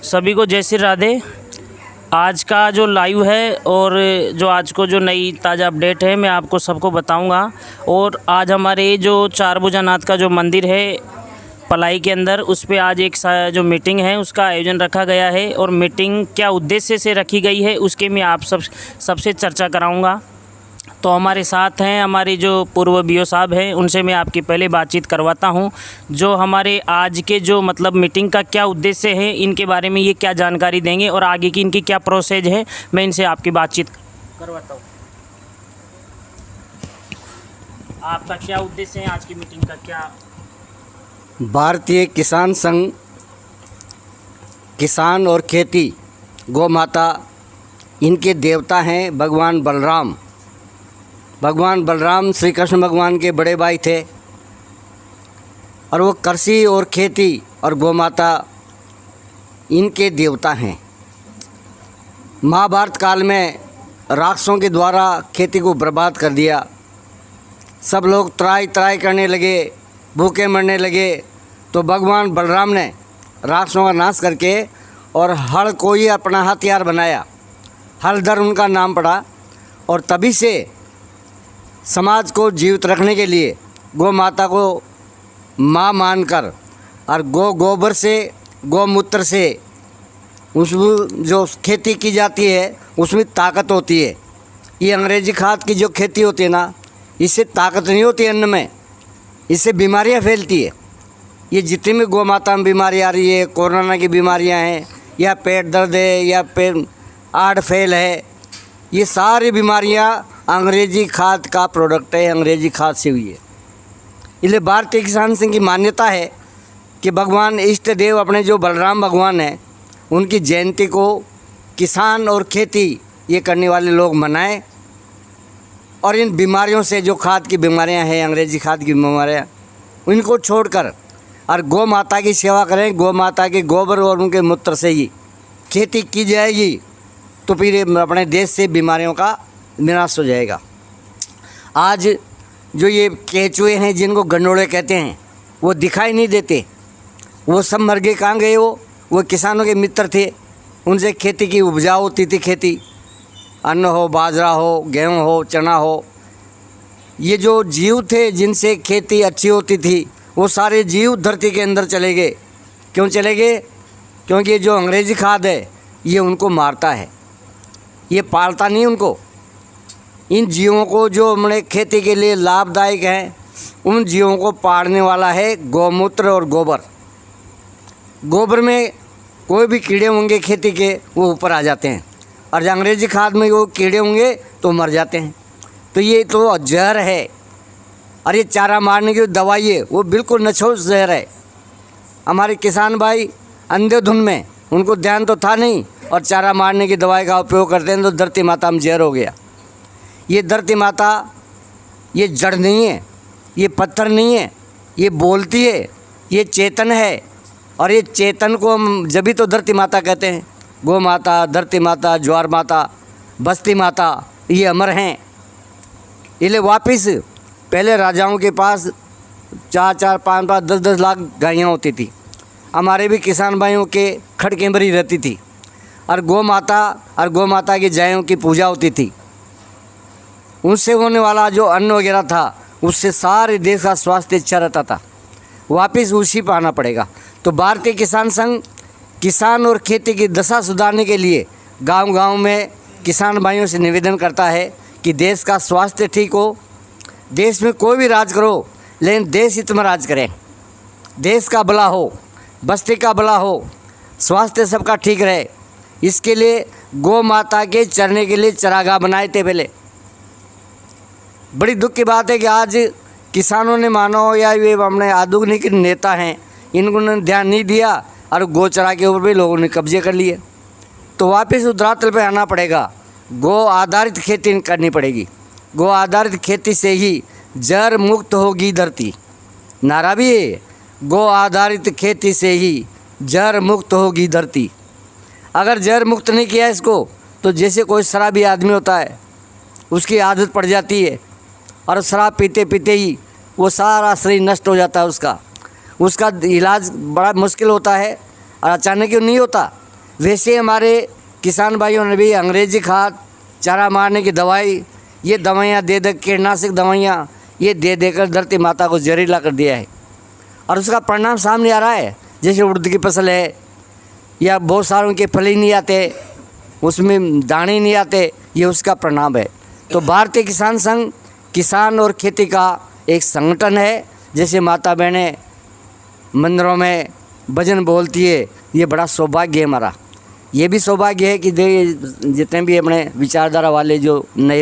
सभी को जय श्री राधे। आज का जो लाइव है और जो आज को जो नई ताज़ा अपडेट है मैं आपको सबको बताऊंगा। और आज हमारे जो चार भुजानाथ का जो मंदिर है पलाई के अंदर, उस पे आज एक जो मीटिंग है उसका आयोजन रखा गया है। और मीटिंग क्या उद्देश्य से रखी गई है उसके मैं आप सबसे चर्चा कराऊँगा। तो हमारे साथ हैं हमारे जो पूर्व बीओ साहब हैं, उनसे मैं आपकी पहले बातचीत करवाता हूं। जो हमारे आज के जो मतलब मीटिंग का क्या उद्देश्य है, इनके बारे में ये क्या जानकारी देंगे और आगे की इनकी क्या प्रोसेस है, मैं इनसे आपकी बातचीत करवाता हूं। आपका क्या उद्देश्य है आज की मीटिंग का? क्या भारतीय किसान संघ किसान और खेती गौ माता, इनके देवता हैं भगवान बलराम। भगवान बलराम श्री कृष्ण भगवान के बड़े भाई थे और वो कृषि और खेती और गौ माता इनके देवता हैं। महाभारत काल में राक्षसों के द्वारा खेती को बर्बाद कर दिया। सब लोग त्राई त्राई करने लगे, भूखे मरने लगे। तो भगवान बलराम ने राक्षसों का नाश करके और हल को ही अपना हथियार बनाया। हलधर उनका नाम पड़ा। और तभी से समाज को जीवित रखने के लिए गौ माता को माँ मानकर और गोबर से गौमूत्र से उस जो खेती की जाती है उसमें ताकत होती है। ये अंग्रेजी खाद की जो खेती होती है ना, इससे ताकत नहीं होती अन्न में, इससे बीमारियां फैलती है। ये जितनी भी गौ माता में बीमारी आ रही है, कोरोना की बीमारियां हैं या पेट दर्द है या पेट आड़ फैल है, ये सारी बीमारियां अंग्रेजी खाद का प्रोडक्ट है, अंग्रेजी खाद से हुई है। इसलिए भारतीय किसान संघ की मान्यता है कि भगवान इष्ट देव अपने जो बलराम भगवान हैं, उनकी जयंती को किसान और खेती ये करने वाले लोग मनाएं और इन बीमारियों से, जो खाद की बीमारियां हैं, अंग्रेजी खाद की बीमारियां, इनको छोड़कर और गौ माता की सेवा करें। गौ माता के गोबर और उनके मूत्र से ही खेती की जाएगी तो फिर अपने देश से बीमारियों का विनाश हो जाएगा। आज जो ये केचुए हैं जिनको गंडोड़े कहते हैं, वो दिखाई नहीं देते। वो सब मर गए, कहाँ गए? वो किसानों के मित्र थे, उनसे खेती की उपजाऊ होती थी। खेती अन्न हो, बाजरा हो, गेहूँ हो, चना हो, ये जो जीव थे जिनसे खेती अच्छी होती थी, वो सारे जीव धरती के अंदर चले गए। क्यों चले गए? क्योंकि ये जो अंग्रेजी खाद है ये उनको मारता है, ये पालता नहीं उनको। इन जीवों को जो हमारे खेती के लिए लाभदायक हैं, उन जीवों को पालने वाला है गौमूत्र और गोबर। गोबर में कोई भी कीड़े होंगे खेती के, वो ऊपर आ जाते हैं, और जो अंग्रेजी खाद में वो कीड़े होंगे तो मर जाते हैं। तो ये तो जहर है। और ये चारा मारने की दवाई है, वो बिल्कुल नछोड़ जहर है। हमारे किसान भाई अंधेधुन में उनको ध्यान तो था नहीं, और चारा मारने की दवाई का उपयोग करते हैं तो धरती माता में जहर हो गया। ये धरती माता ये जड़ नहीं है, ये पत्थर नहीं है, ये बोलती है, ये चेतन है। और ये चेतन को हम जभी तो धरती माता कहते हैं। गौ माता, धरती माता, ज्वार माता, बस्ती माता, ये अमर हैं। इसलिए वापिस पहले राजाओं के पास 4-4, 5-5, 10-10 लाख गायें होती थी। हमारे भी किसान भाइयों के खड़कें भरी रहती थी, और गौ माता की गायों की पूजा होती थी। उनसे होने वाला जो अन्न वगैरह था, उससे सारे देश का स्वास्थ्य अच्छा रहता था। वापस उसी पर आना पड़ेगा। तो भारतीय किसान संघ किसान और खेती की दशा सुधारने के लिए गांव-गांव में किसान भाइयों से निवेदन करता है कि देश का स्वास्थ्य ठीक हो। देश में कोई भी राज करो, लेकिन देश हित में राज करें। देश का भला हो, बस्ती का भला हो, स्वास्थ्य सबका ठीक रहे। इसके लिए गौ माता के चरने के लिए चरागाह बनाए थे पहले। बड़ी दुख की बात है कि आज किसानों ने, मानो या ये हमने आधुनिक नेता हैं, इन्होंने ध्यान नहीं दिया और गौचरा के ऊपर भी लोगों ने कब्जे कर लिए। तो वापस धरातल पर आना पड़ेगा। गौ आधारित खेती करनी पड़ेगी। गौ आधारित खेती से ही जहर मुक्त होगी धरती। नारा भी है, गौ आधारित खेती से ही जहर मुक्त होगी धरती। अगर जहर मुक्त नहीं किया इसको, तो जैसे कोई शराबी आदमी होता है, उसकी आदत पड़ जाती है और शराब पीते पीते ही वो सारा शरीर नष्ट हो जाता है। उसका इलाज बड़ा मुश्किल होता है और अचानक क्यों नहीं होता। वैसे हमारे किसान भाइयों ने भी अंग्रेजी खाद, चारा मारने की दवाई, ये दवाइयाँ दे दे, कीटनाशक दवाइयाँ ये दे देकर धरती माता को जहरीला कर दिया है और उसका परिणाम सामने आ रहा है। जैसे उड़द की फसल है या बहुत सारों के फल ही नहीं आते, उसमें दाने नहीं आते, ये उसका परिणाम है। तो भारतीय किसान संघ किसान और खेती का एक संगठन है। जैसे माता बहनें मंदिरों में भजन बोलती है, ये बड़ा सौभाग्य है हमारा। ये भी सौभाग्य है कि जितने भी अपने विचारधारा वाले जो नए